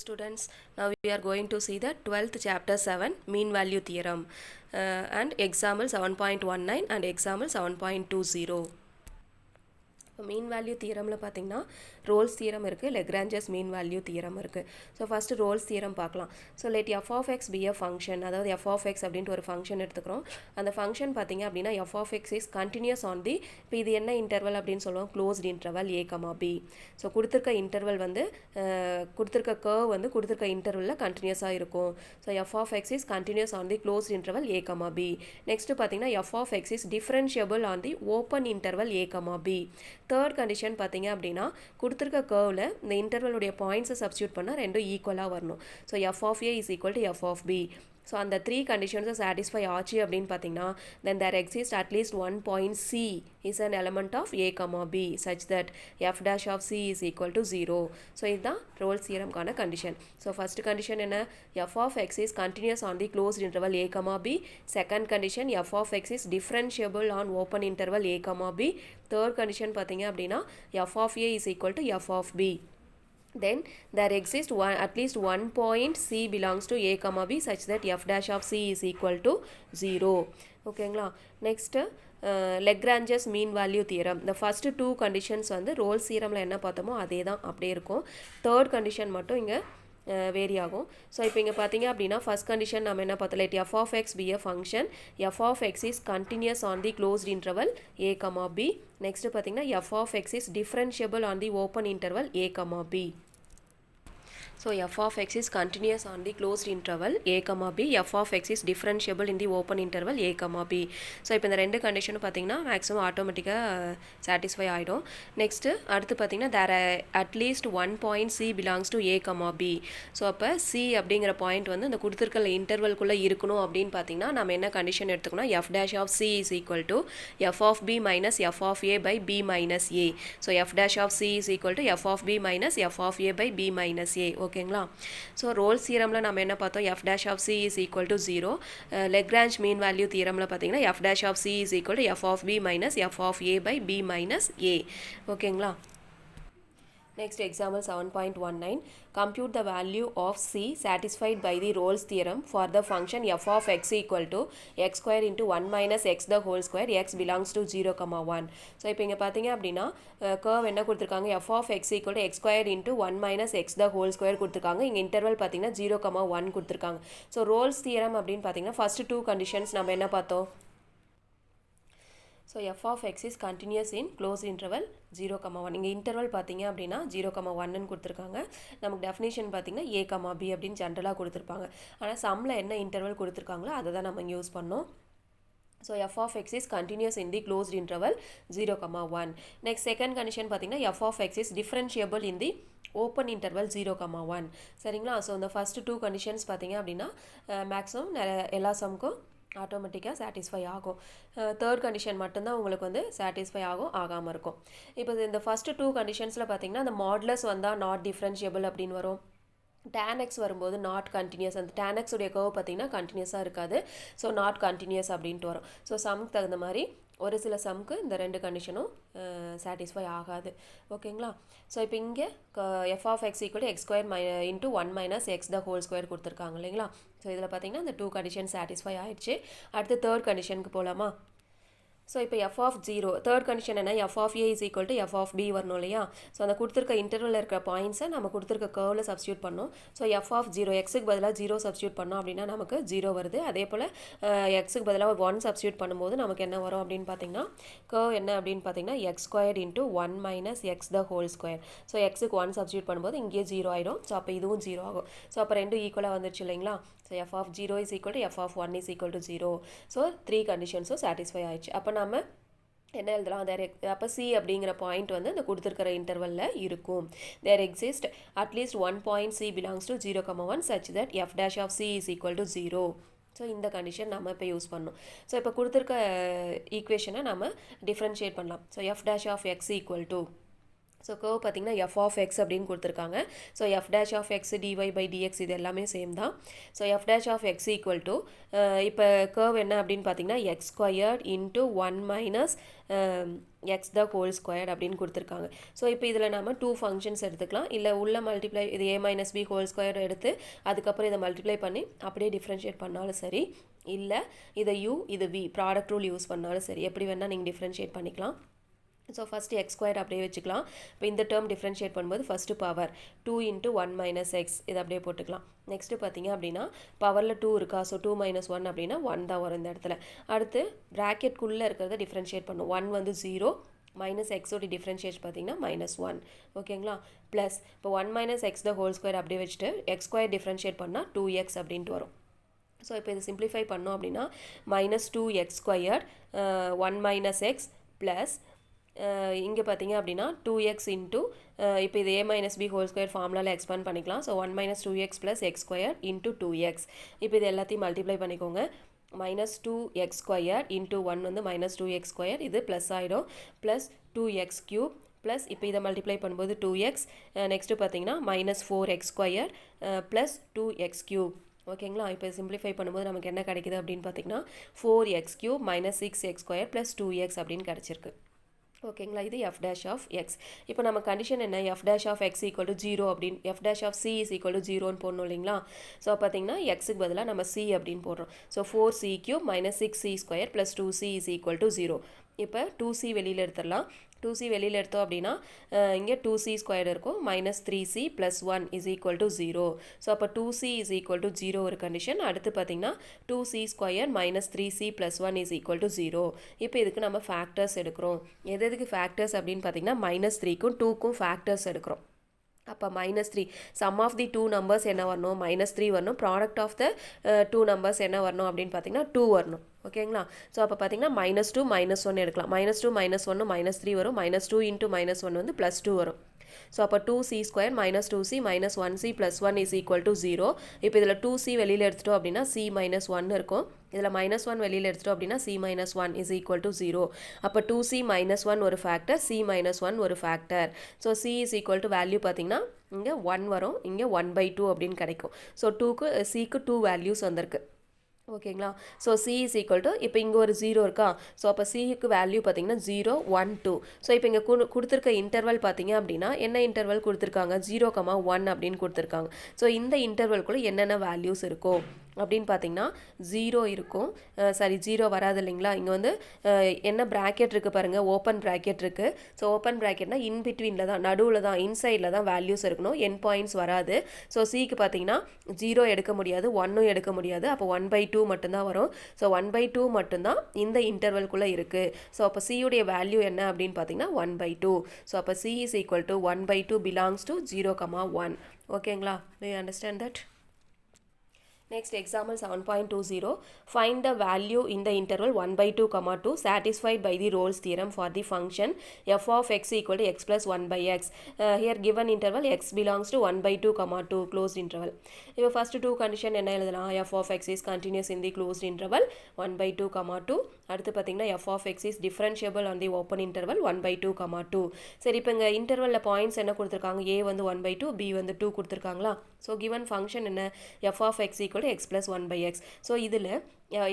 students, now we are going to see the 12th chapter 7 mean value theorem and example 7.19 and example 7.20. Mean value தியரமில் பார்த்தீங்கன்னா Rolle's theorem இருக்குது, Lagrange's mean value theorem இருக்குது. So first Rolle's theorem பார்க்கலாம். So let F of X be a function, அதாவது F of X அப்படின்ட்டு ஒரு function எடுத்துக்கிறோம். அந்த ஃபங்க்ஷன் பார்த்தீங்க அப்படின்னா F of X is continuous on the, இப்போ இது என்ன இன்டர்வல் அப்படின்னு சொல்லுவோம், க்ளோஸ்ட் இன்டர்வல் ஏ கமா பி. ஸோ கொடுத்துருக்க இன்டர்வல் வந்து கொடுத்துருக்க கர்வ் வந்து கொடுத்துருக்க இன்டர்வலில் கண்டினியூஸாக இருக்கும். So F of X is continuous on the closed interval A comma b. Next பார்த்தீங்கன்னா F of X is differentiable on the open interval A comma B. Third condition பார்த்தீங்க அப்படின்னா கொடுத்துருக்க கர்வில் இந்த இன்டர்வலுடைய பாயிண்ட்ஸை சப்ஸ்டியூட் பண்ணால் ரெண்டும் ஈக்குவலாக வரணும். So F of A is equal to F of b. So அந்த த்ரீ கண்டிஷன்ஸை சாட்டிஸ்ஃபை ஆச்சு அப்படின்னு பார்த்தீங்கன்னா then there exist at least one point c is an element of a comma b such that F dash of C is equal to 0. So இதுதான் Rolle's தியரம்கான கண்டிஷன். So first condition என்ன, F of X is continuous on the closed interval A comma b. Second condition F of X is differentiable on open interval A comma B. Third condition பார்த்தீங்க அப்படின்னா F of A is equal to F of B. Then there exists at least one point C belongs to A comma B such that f dash of C is equal to 0. ஓகேங்களா. Next Lagrange's mean value theorem. இந்த first two conditions வந்து Rolle's தியரமில் என்ன பார்த்தோமோ அதே தான் அப்படியே இருக்கும். Third condition மட்டும் இங்கே வேரி ஆகும். ஸோ இப்போ இங்கே பார்த்தீங்க அப்படின்னா ஃபஸ்ட் கண்டிஷன் நம்ம என்ன பார்த்தோம், let F of X be a function, f of X is continuous on the closed interval A comma b. Next பார்த்தீங்கன்னா F of X is differentiable on the open interval A comma b. So f of x is continuous on the closed interval a comma b, f of x is differentiable in the open interval a comma b. So இப்போ இந்த ரெண்டு கண்டிஷனும் பார்த்தீங்கன்னா maximum ஆட்டோமேட்டிக்காக satisfy ஆகிடும். Next அடுத்து பார்த்தீங்கன்னா there at least one point C belongs to A comma B. So அப்போ C அப்படிங்கிற பாயிண்ட் வந்து இந்த கொடுத்துருக்க இன்டர்வல்குள்ளே இருக்கணும் அப்படின்னு பார்த்தீங்கன்னா நம்ம என்ன கண்டிஷன் எடுத்துக்கணும், f dash of C is equal to F of B minus F of A by b minus a. So F dash of C is equal to F of B minus F of A by b minus a. ஓகேங்களா. So Rolle's தியரமில் நம்ம என்ன பார்த்தோம், f dash of C is equal to 0. Lagrange mean value தியரமில் பார்த்தீங்கன்னா f dash of C is equal to F of B minus F of A by b minus a. ஓகேங்களா. Next example 7.19. Compute the value of C satisfied by the Rolle's theorem for the function f of x equal to x square into 1 minus x the whole square x belongs to 0, 1. So இப்போ இங்கே பார்த்தீங்க அப்படின்னா curve என்ன கொடுத்துருக்காங்க, f of x equal to x square into 1 minus x the whole square கொடுத்துருக்காங்க. இங்கே interval பார்த்தீங்கன்னா 0, 1 கொடுத்துருக்காங்க. ஸோ ரோல்ஸ் தியரம் அப்படின்னு பார்த்தீங்கன்னா ஃபஸ்ட்டு டூ கண்டிஷன்ஸ் நம்ம என்ன பார்த்தோம், so F of X is continuous in close interval 0, 1. இங்கே இன்டர்வல் பார்த்தீங்க அப்படின்னா 0, 1ன்னு கொடுத்துருக்காங்க. நமக்கு டெஃபினேஷன் பார்த்தீங்கன்னா ஏ கமா பி அப்படின்னு ஜென்ரலாக கொடுத்துருப்பாங்க. ஆனால் சம்மில் என்ன இன்டர்வல் கொடுத்துருக்காங்களோ அதை தான் நம்ம யூஸ் பண்ணோம். So F of X is continuous in the closed interval 0, 1. Next second condition பார்த்தீங்கன்னா F of X is differentiable in the open interval 0, 1. சரிங்களா. ஸோ இந்த ஃபஸ்ட்டு டூ கண்டிஷன்ஸ் பார்த்தீங்க அப்படின்னா மேக்ஸிமம் எல்லா சம்க்கும் ஆட்டோமேட்டிக்காக சாட்டிஸ்ஃபை ஆகும். தேர்ட் கண்டிஷன் மட்டும்தான் உங்களுக்கு வந்து சாட்டிஸ்ஃபை ஆகாமல் இருக்கும். இப்போ இந்த ஃபஸ்ட்டு டூ கண்டிஷன்ஸில் பார்த்தீங்கன்னா அந்த மாடுலஸ் வந்தால் நாட் டிஃப்ரென்ஷியபிள் அப்படின்னு வரும். tan x வரும்போது நாட் கண்டினியூஸ், அந்த tan x உடைய கர்வ் பார்த்தீங்கன்னா கண்டினியூஸாக இருக்காது. ஸோ நாட் கண்டினியூஸ் அப்படின்ட்டு வரும். ஸோ சம்க்கு தகுந்த மாதிரி ஒரு சில சம்க்கு இந்த ரெண்டு கண்டிஷனும் சாட்டிஸ்ஃபை ஆகாது. ஓகேங்களா. ஸோ இப்போ இங்கே F of X equal to X square into 1 minus X the whole square கொடுத்துருக்காங்க இல்லைங்களா. ஸோ இதில் பார்த்தீங்கன்னா இந்த டூ கண்டிஷன் சாட்டிஸ்ஃபை ஆயிடுச்சு. அடுத்து தேர்ட் கண்டிஷனுக்கு போகலாமா. ஸோ இப்போ எஃப் ஆஃப் 0 தேர்ட் கண்டிஷன் என்ன, F of A is equal to F of B வரணும் இல்லையா. ஸோ அந்த கொடுத்துருக்க இன்டர்வலில் இருக்கிற பாயிண்ட்ஸை நம்ம கொடுத்துருக்க கர்வில் சப்ஸ்டியூட் பண்ணோம். ஸோ எஃப் ஆஃப் 0 எக்ஸுக்கு பதிலாக 0 சப்ஸ்டியூட் பண்ணோம் அப்படின்னா நமக்கு 0 வருது. அதே போல் எக்ஸுக்கு பதிலாக 1 சப்ஸ்டியூட் பண்ணும்போது நமக்கு என்ன வரும் அப்படின்னு பார்த்தீங்கன்னா கர்வ் என்ன அப்படின்னு பார்த்தீங்கன்னா X square into 1 minus X the whole square. So எக்ஸுக்கு 1 சப்ஸ்டியூட் பண்ணும்போது இங்கேயே 0 ஆகிடும். ஸோ அப்போ இதுவும் 0 ஆகும். ஸோ அப்போ ரெண்டும் ஈக்குவலாக வந்துருச்சு இல்லைங்களா. So F of 0 is equal to F of 1 is equal to 0. So three கண்டிஷன்ஸும் சாட்டிஸ்ஃபை ஆயிடுச்சு. அப்போ நம்ம என்ன எழுதலாம், அப்போ சி அப்படிங்கிற பாயிண்ட் வந்து இந்த கொடுத்துருக்கிற இன்டர்வலில் இருக்கும். There exist at least one point C belongs to 0, 1 such that F dash of C is equal to 0. So இந்த கண்டிஷன் நம்ம இப்போ யூஸ் பண்ணோம். ஸோ இப்போ கொடுத்துருக்க ஈக்குவேஷனை நம்ம டிஃப்ரென்ஷியேட் பண்ணலாம். So F dash of X equal to, so curve பார்த்தீங்கன்னா எஃப் ஆஃப் எக்ஸ் அப்படின்னு கொடுத்துருக்காங்க. So F dash of X D Y by D X இது எல்லாமே சேம் தான். So F dash of X equal to இப்போ கர்வ் என்ன அப்படின்னு பார்த்தீங்கன்னா X squared into 1 minus X the whole square அப்படின்னு கொடுத்துருக்காங்க. ஸோ இப்போ இதில் நம்ம 2 ஃபங்க்ஷன்ஸ் எடுத்துக்கலாம், இல்லை உள்ள மல்டிப்ளை இது a minus B whole square எடுத்து அதுக்கப்புறம் இதை மல்டிப்ளை பண்ணி அப்படியே டிஃப்ரென்ஷியேட் பண்ணாலும் சரி, இல்லை இதை u இது v ப்ராடக்ட் ரூல் யூஸ் பண்ணாலும் சரி, எப்படி வேணால் நீங்கள் டிஃப்ரென்ஷியேட் பண்ணிக்கலாம். ஸோ ஃபஸ்ட்டு எக்ஸ் ஸ்கொயர் அப்படியே வச்சுக்கலாம். இப்போ இந்த டேர்ம் டிஃப்ரென்ஷியேட் பண்ணும்போது ஃபஸ்ட்டு பவர் 2 × 1 மைனஸ் எக்ஸ் இது அப்படியே போட்டுக்கலாம். நெக்ஸ்ட்டு பார்த்தீங்க அப்படின்னா பவரில் 2 இருக்கா, ஸோ 2 - 1 அப்படின்னா 1 தான் வரும் இந்த இடத்துல. அடுத்து ப்ராக்கெட்குள்ளே இருக்கிறத டிஃப்ரென்ஷியேட் பண்ணும். 1 வந்து 0 மைனஸ் எக்ஸோட டிஃப்ரென்ஷியேட் பார்த்தீங்கன்னா -1. ஓகேங்களா? ப்ளஸ் இப்போ 1 minus X the whole square அப்படியே வச்சுட்டு எக்ஸ் ஸ்கொயர் டிஃப்ரென்ஷியேட் பண்ணால் 2x அப்படின்ட்டு வரும். ஸோ இப்போ இது சிம்பிளிஃபை பண்ணோம் அப்படின்னா -2x² 1 மைனஸ் எக்ஸ் ப்ளஸ் இங்கே பார்த்தீங்க அப்படின்னா 2x இன்ட்டு இப்போ இது a minus B whole square ஃபார்முலாவில் எக்ஸ்பேண்ட் பண்ணிக்கலாம். So 1 - 2x + x² into 2x. இப்போ இது எல்லாத்தையும் மல்டிப்ளை பண்ணிக்கோங்க. -2x² இன்ட்டு 1 வந்து -2x², இது ப்ளஸ் ஆகிடும், ப்ளஸ் 2x³ ப்ளஸ் இப்போ இதை மல்டிப்ளை பண்ணும்போது 2x, நெக்ஸ்ட்டு பார்த்தீங்கன்னா -4x² ப்ளஸ் 2x³. ஓகேங்களா? இப்போ சிம்பிளிஃபை பண்ணும்போது நமக்கு என்ன கிடைக்குது அப்படின்னு பார்த்தீங்கன்னா 4x³ - 6x² + 2x அப்படின்னு கிடச்சிருக்கு. ஓகேங்களா? இது f dash of x. இப்போ நம்ம கண்டிஷன் என்ன, f dash of x = 0 அப்படின்னு, f dash of c = 0ன்னு போடணும் இல்லைங்களா? ஸோ பார்த்தீங்கன்னா எக்ஸுக்கு பதிலாக நம்ம c அப்படின்னு போடுறோம். So 4c³ - 6c² + 2c = 0. இப்போ 2c வெளியில் எடுத்துடலாம். 2c வெளியில் எடுத்தோம் அப்படின்னா இங்கே 2c² இருக்கும், -3c + 1 = 0. ஸோ அப்போ 2c = 0 ஒரு கண்டிஷன். அடுத்து பார்த்தீங்கன்னா 2c² - 3c + 1 = 0. இப்போ இதுக்கு நம்ம ஃபேக்டர்ஸ் எடுக்கிறோம். எதுக்கு ஃபேக்டர்ஸ் அப்படின்னு பார்த்தீங்கன்னா -3க்கும் 2க்கும் ஃபேக்டர்ஸ் எடுக்கிறோம். அப்போ -3 சம் ஆஃப் தி 2 நம்பர்ஸ் என்ன வரணும், -3 வரணும். ப்ராடக்ட் ஆஃப் த 2 நம்பர்ஸ் என்ன வரணும் அப்படின்னு பார்த்தீங்கன்னா 2 வரணும். ஓகேங்களா? ஸோ அப்போ பார்த்தீங்கன்னா -2 -1 எடுக்கலாம். -2 -1 -3 வரும். -2 × -1 வந்து +2 வரும். ஸோ அப்போ 2c² - 2c - 1c + 1 = 0. இப்போ இதில் 2c வெளியில் எடுத்துட்டோம் அப்படின்னா c - 1 இருக்கும். இதில் -1 வெளியில் எடுத்துட்டோம் அப்படின்னா c - 1 = 0. அப்போ 2c - 1 ஒரு ஃபேக்டர், c - 1 ஒரு ஃபேக்டர். ஸோ c = வேல்யூ பார்த்தீங்கன்னா இங்கே 1 வரும், இங்கே 1/2 அப்படின்னு கிடைக்கும். ஸோ c-க்கு 2 வேல்யூஸ் வந்திருக்கு. ஓகேங்களா? ஸோ c = இப்போ இங்கே ஒரு 0 இருக்கா, ஸோ அப்போ c-க்கு வேல்யூ பார்த்தீங்கன்னா 0 1 2. ஸோ இப்போ இங்கே கொடுத்துருக்க இன்டர்வல் பார்த்தீங்க அப்படின்னா என்ன இன்டர்வல் கொடுத்துருக்காங்க, 0, 1 அப்படின்னு கொடுத்துருக்காங்க. ஸோ இந்த இன்டர்வல்குள்ளே என்னென்ன வேல்யூஸ் இருக்கும் அப்படின்னு பார்த்தீங்கன்னா 0 இருக்கும், 0 வராது இல்லைங்களா? இங்கே வந்து என்ன ப்ராக்கெட் இருக்குது பாருங்கள், ஓப்பன் ப்ராக்கெட் இருக்குது. ஸோ ஓப்பன் ப்ராக்கெட்னா இன்பிட்வீனில் தான், நடுவில் தான், இன்சைடில் தான் வேல்யூஸ் இருக்கணும், என் பாயிண்ட்ஸ் வராது. ஸோ சிக்கு பார்த்தீங்கன்னா 0 எடுக்க முடியாது, 1ம் எடுக்க முடியாது, அப்போ 1/2 மட்டும்தான் வரும். ஸோ 1/2 மட்டும்தான் இந்த இன்டர்வல்குள்ளே இருக்குது. ஸோ அப்போ சியுடைய வேல்யூ என்ன அப்படின்னு பார்த்தீங்கன்னா 1/2. ஸோ அப்போ c = 1/2 belongs to 0, 1. ஓகேங்களா? Do you understand that? Next, example 7.20. Find the value in the interval 1/2, 2 satisfied by the Rolle's theorem for the function f of x = x plus 1/x. Here given interval x belongs to 1/2, 2 closed interval. இப்போ first 2 condition என்ன எழுதலாம், f of x is continuous in the closed interval 1/2, 2. அடுத்து பார்த்தீங்கன்னா f of x is differentiable on the open interval 1/2, 2. சரி, இப்போ இங்கே இன்டர்வலில் points என்ன கொடுத்துருக்காங்க, a வந்து 1/2, b வந்து 2 கொடுத்துருக்காங்களா? ஸோ given function என்ன, f of x = x plus 1/x. So இதில்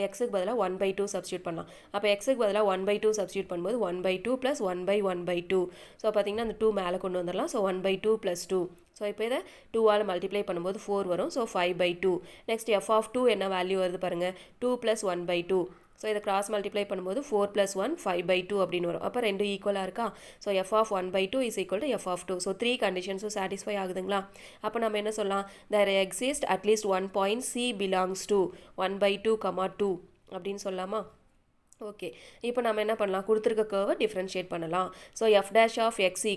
எக்ஸுக்கு பதிலாக 1/2 சப்ஸ்டியூட் பண்ணலாம். அப்போ எக்ஸுக்கு பதிலாக 1/2 சப்ஸ்டியூட் பண்ணும்போது 1/2 + 1/1/2. ஸோ பார்த்தீங்கன்னா அந்த 2 மேலே கொண்டு வந்துடலாம். ஸோ 1/2 + 2. ஸோ இப்போ இதை 2ஆல் மல்டிப்ளை பண்ணும்போது 4 வரும். ஸோ 5/2. நெக்ஸ்ட் f of 2 என்ன வேல்யூ வருது பாருங்கள், 2 + 1/2. ஸோ இதை கிராஸ் மல்டிப்ளை பண்ணும்போது 4 + 1 5/2 அப்படின்னு வரும். அப்போ 2 ஈக்குவலாக இருக்கா? So f of 1/2 = f of 2. So 3 கண்டிஷன்ஸும் சாட்டிஸ்ஃபை ஆகுதுங்களா? அப்போ நம்ம என்ன சொல்லலாம், there exists at least one point c belongs to 1/2, 2 அப்படின்னு சொல்லலாமா? ஓகே, இப்போ நம்ம என்ன பண்ணலாம், கொடுத்துருக்க கர்வை டிஃப்ரென்ஷியேட் பண்ணலாம். So f dash of x =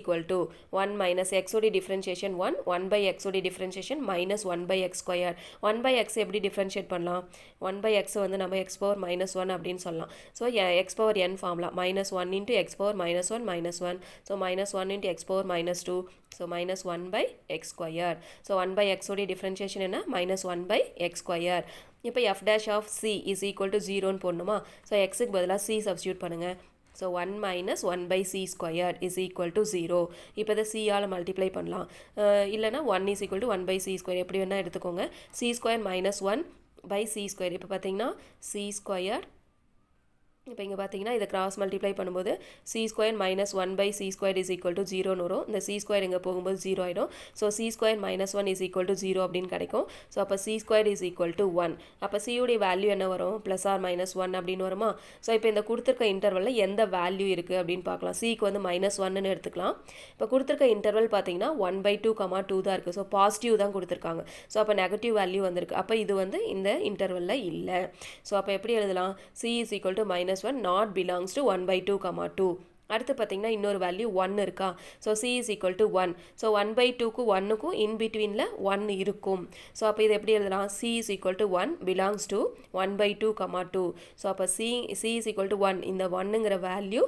1 minus x உடைய டிஃப்ரென்ஷியேஷன் 1, 1/x உடைய டிஃப்ரென்ஷியேஷன் -1/x². 1/x எப்படி டிஃப்ரென்ஷியேட் பண்ணலாம், 1/x வந்து நம்ம x power -1 அப்படின்னு சொல்லலாம். So x power n formula -1 × x power -1 -1. So -1 × x power -2. So -1/x². So 1/x உடைய டிஃப்ரென்ஷியேஷன் என்ன, -1/x². இப்போ f dash of c = 0ன்னு போடணுமா? ஸோ எக்ஸுக்கு பதிலாக c சப்ஸ்டியூட் பண்ணுங்கள். So 1 - 1/c² = 0. இப்போ இதை c-ஆல் மல்டிப்ளை பண்ணலாம், இல்லைனா 1 = 1/c², எப்படி வேணால் எடுத்துக்கோங்க. c² - 1/c². இப்போ பார்த்தீங்கன்னா c² இப்போ இங்கே பார்த்தீங்கன்னா இதை கிராஸ் மல்டிப்ளை பண்ணும்போது c square minus 1/c² is equal to 0ன்னு வரும். இந்த சி ஸ்கொயர் இங்கே போகும்போது 0 ஆகிடும். So c square minus 1 is equal to 0 அப்படின்னு கிடைக்கும். ஸோ அப்போ c square is equal to 1. அப்போ சியுடைய வேல்யூ என்ன வரும்? ப்ளஸ் ஆர் மைனஸ் 1 அப்படின்னு வருமா? ஸோ இப்போ இந்த கொடுத்துருக்க இன்டர்வலில் எந்த வேல்யூ இருக்குது அப்படின்னு பார்க்கலாம். சிக்கு வந்து மைனஸ் 1ன்னு எடுத்துக்கலாம். இப்போ கொடுத்துருக்க இன்டர்வல் பார்த்தீங்கன்னா 1/2, 2 தான் இருக்குது. ஸோ பாசிட்டிவ் தான் கொடுத்துருக்காங்க. ஸோ அப்போ நெகட்டிவ் வேல்யூ வந்திருக்கு. அப்போ இது வந்து இந்த இன்டர்வலில் இல்லை. ஸோ அப்போ எப்படி எழுதலாம்? C is equal to minus 1 not belongs to 1/2, 2. அடுத்து பார்த்தீங்கன்னா இன்னொரு வேல்யூ 1 இருக்கா? So c is equal to 1. So 1/2க்கு 1க்கும் இன் பிட்வீனில் 1 இருக்கும். ஸோ அப்போ இது எப்படி எழுதலாம்? C is equal to 1 belongs to 1/2, 2. So அப்போ சி இஸ் ஈக்குவல் டு 1. இந்த 1ங்கிற வேல்யூ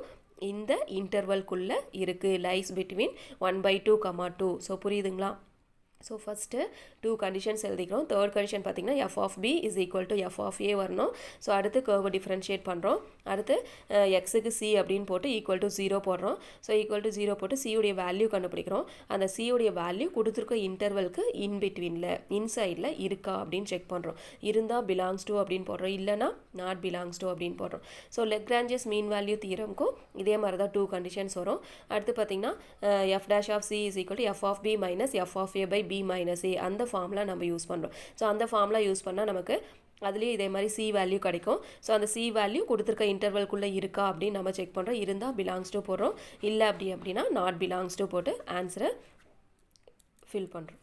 இந்த இன்டர்வல்குள்ளே இருக்குது. Lies between 1/2, 2. ஸோ புரியுதுங்களா? ஸோ ஃபஸ்ட்டு 2 கண்டிஷன்ஸ் எழுதிக்கிறோம். தேர்ட் கண்டிஷன் பார்த்திங்கன்னா f of b is equal to F of a வரணும். ஸோ அடுத்து கர்வை டிஃப்ரென்ஷியேட் பண்ணுறோம். அடுத்து எக்ஸுக்கு சி அப்படின்னு போட்டு ஈக்குவல் டு 0 போடுறோம். ஸோ ஈக்குவல் டு 0 போட்டு சியுடைய வேல்யூ கண்டுபிடிக்கிறோம். அந்த சியுடைய வேல்யூ கொடுத்துருக்க இன்டர்வலுக்கு இன்பிட்வீனில் இன்சைடில் இருக்கா அப்படின்னு செக் பண்ணுறோம். இருந்தால் பிலாங்ஸ் டு அப்படின்னு போடுறோம், இல்லைனா நாட் பிலாங்ஸ் டு அப்படின்னு போடுறோம். ஸோ லெக்ரான்ஜியஸ் மீன் வேல்யூ தியரம்க்கும் இதே மாதிரி தான் 2 கண்டிஷன்ஸ் வரும். அடுத்து பார்த்திங்கன்னா F dash of C is equal to F of B minus F of A by b minus a அந்த ஃபார்முலா நம்ம யூஸ் பண்ணுறோம். ஸோ அந்த ஃபார்முலா யூஸ் பண்ணால் நமக்கு அதுலேயே இதே மாதிரி சி வேல்யூ கிடைக்கும். ஸோ அந்த சி வேல்யூ கொடுத்துருக்க இன்டர்வல்குள்ளே இருக்கா அப்படின்னு நம்ம செக் பண்ணுறோம். இருந்தால் பிலாங்ஸ் டு போடுறோம், இல்லை அப்படின்னா நாட் பிலாங்ஸ் டு போட்டு ஆன்சரை ஃபில் பண்ணுறோம்.